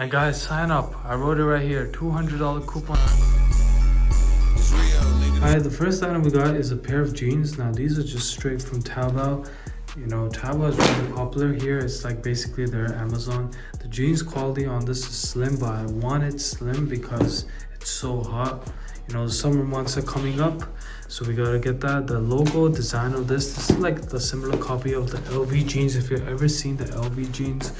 And guys, sign up. I wrote it right here. $200 coupon. Alright, the first item we got is a pair of jeans. Now these are just straight from Taobao. You know, Taobao is really popular here. It's like basically their Amazon. The jeans quality on this is slim, but I want it slim because it's so hot. You know, the summer months are coming up, so we gotta get that. The logo design of this is like the similar copy of the LV jeans. If you've ever seen the LV jeans,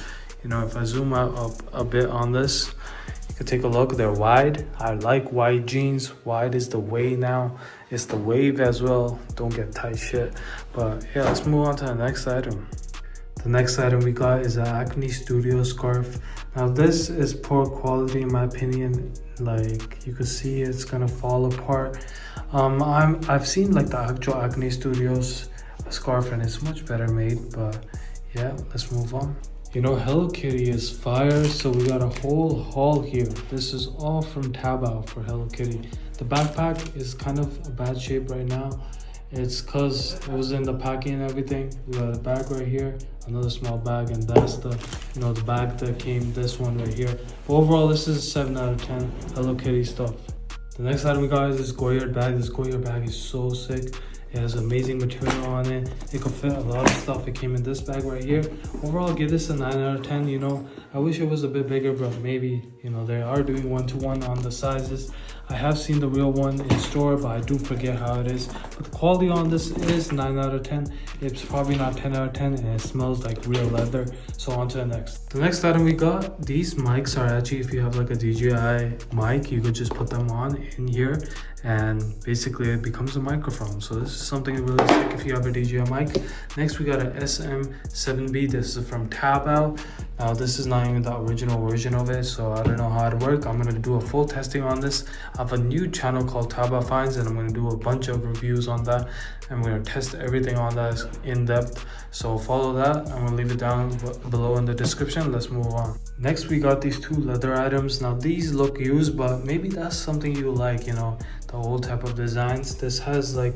you know, if I zoom out up a bit on this, you can take a look. They're wide. I like wide jeans. Wide is the way now. It's the wave as well. Don't get tight shit. But yeah, let's move on to the next item. The next item we got is an Acne Studio scarf. Now this is poor quality in my opinion. Like you can see it's gonna fall apart. I've seen like the actual Acne Studios scarf and it's much better made, but yeah, let's move on. You know, Hello Kitty is fire, so we got a whole haul here. This is all from Taobao for Hello Kitty. The backpack is kind of a bad shape right now. It's because it was in the packing and everything. We got a bag right here, another small bag, and that's the, you know, the bag that came, this one right here. But overall, this is a 7 out of 10 Hello Kitty stuff. The next item we got is this Goyard bag. This Goyard bag is so sick. It has amazing material on it. It could fit a lot of stuff. It came in this bag right here. Overall, I'll give this a 9 out of 10. You know, I wish it was a bit bigger, but maybe, you know, they are doing 1-to-1 on the sizes. I have seen the real one in store, but I do forget how it is. But the quality on this is 9 out of 10. It's probably not 10 out of 10, and it smells like real leather. So on to the next. The next item we got, these mics are actually, if you have like a DJI mic, you could just put them on in here, and basically it becomes a microphone. So this is something really sick if you have a DJI mic. Next we got a SM7B. This is from Taobao. Now this is not even the original version of it, so I don't know how it works. I'm gonna do a full testing on this. I have a new channel called Cnfans, and I'm gonna do a bunch of reviews on that. I'm gonna test everything on that in depth. So follow that. I'm gonna leave it down below in the description. Let's move on. Next we got these two leather items. Now these look used, but maybe that's something you like, you know, the old type of designs. This has like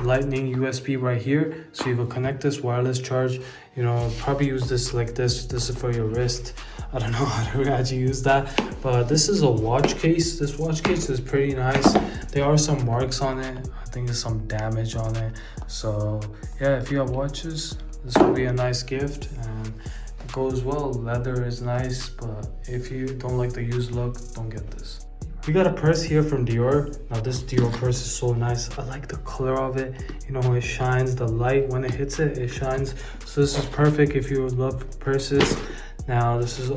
lightning USB right here, so you can connect this wireless charge. You know, probably use this like this. This is for your wrist. I don't know how to actually use that, but this is a watch case. This watch case is pretty nice. There are some marks on it. I think there's some damage on it. So yeah, if you have watches, this would be a nice gift, and it goes well. Leather is nice, but if you don't like the used look, don't get this. We got a purse here from Dior. Now this Dior purse is so nice. I like the color of it. You know, it shines, the light when it hits it, it shines. So this is perfect if you love purses. Now this is,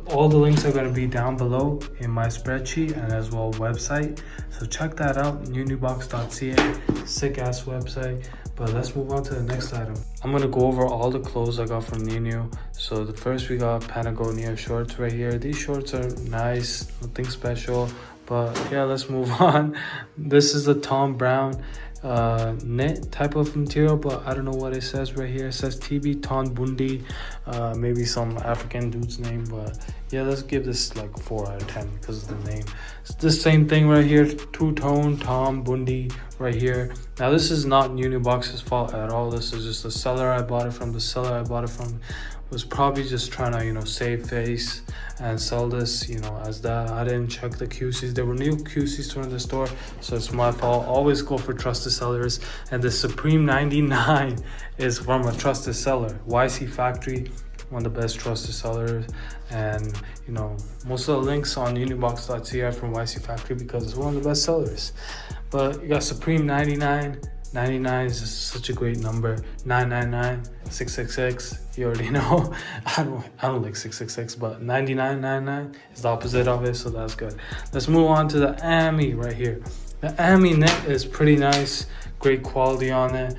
all the links are going to be down below in my spreadsheet and as well website. So check that out, niuniubox.ca, sick ass website. But let's move on to the next item. I'm gonna go over all the clothes I got from Niuniu. So the first we got Patagonia shorts right here. These shorts are nice, nothing special. But yeah, let's move on. This is a Tom Brown knit type of material, but I don't know what it says right here. It says TB Ton Bundi, maybe some African dude's name, but yeah, let's give this like 4 out of 10 because of the name. It's the same thing right here, two-tone Tom Bundi right here. Now this is not Niuniubox's fault at all. This is just the seller I bought it from. The seller I bought it from was probably just trying to, you know, save face and sell this, you know, as that. I didn't check the QCs. There were new QCs in the store, so it's my fault. Always go for trusted sellers. And the Supreme 99 is from a trusted seller, YC Factory, one of the best trusted sellers. And you know, most of the links on niuniubox.ca are from YC Factory because it's one of the best sellers. But you got Supreme 99. 99 is just such a great number. 999, 666, you already know. I don't like 666, but 9999 is the opposite of it, so that's good. Let's move on to the Ami right here. The Ami knit is pretty nice, great quality on it.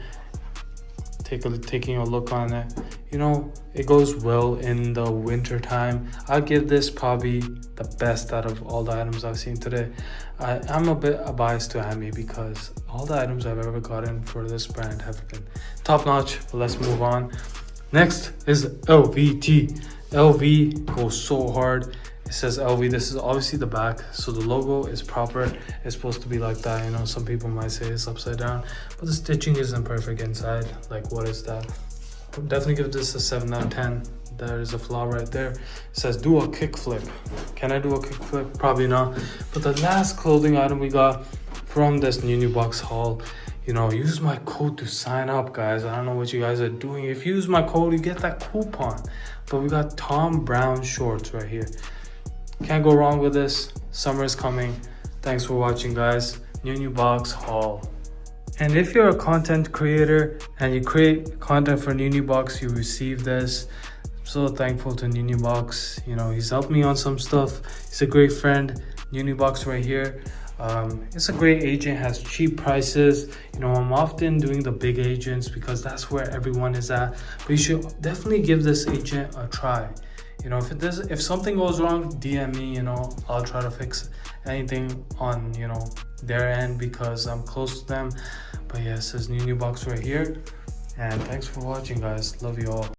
Taking a look on it, you know, it goes well in the winter time. I'll give this probably the best out of all the items I've seen today. I'm a bit biased to Ami because all the items I've ever gotten for this brand have been top notch. But let's move on. Next is LVT. LV goes so hard. It says LV. This is obviously the back, so the logo is proper. It's supposed to be like that, you know. Some people might say it's upside down, but the stitching isn't perfect inside. Like, what is that? Definitely give this a 7 out of 10. There is a flaw right there. It says do a kickflip. Can I do a kickflip? Probably not. But the last clothing item we got from this Niuniubox haul, you know, use my code to sign up, guys. I don't know what you guys are doing. If you use my code, you get that coupon. But we got Tom Brown shorts right here. Can't go wrong with this. Summer is coming. Thanks for watching, guys. Niuniubox haul. And if you're a content creator and you create content for Niuniubox, you receive this. I'm so thankful to Niuniubox. You know, he's helped me on some stuff. He's a great friend. Niuniubox right here. It's a great agent, has cheap prices. You know, I'm often doing the big agents because that's where everyone is at. But you should definitely give this agent a try. You know, if something goes wrong, DM me. You know, I'll try to fix anything on, you know, their end because I'm close to them. But yeah, it says Niuniubox right here. And thanks for watching, guys. Love you all.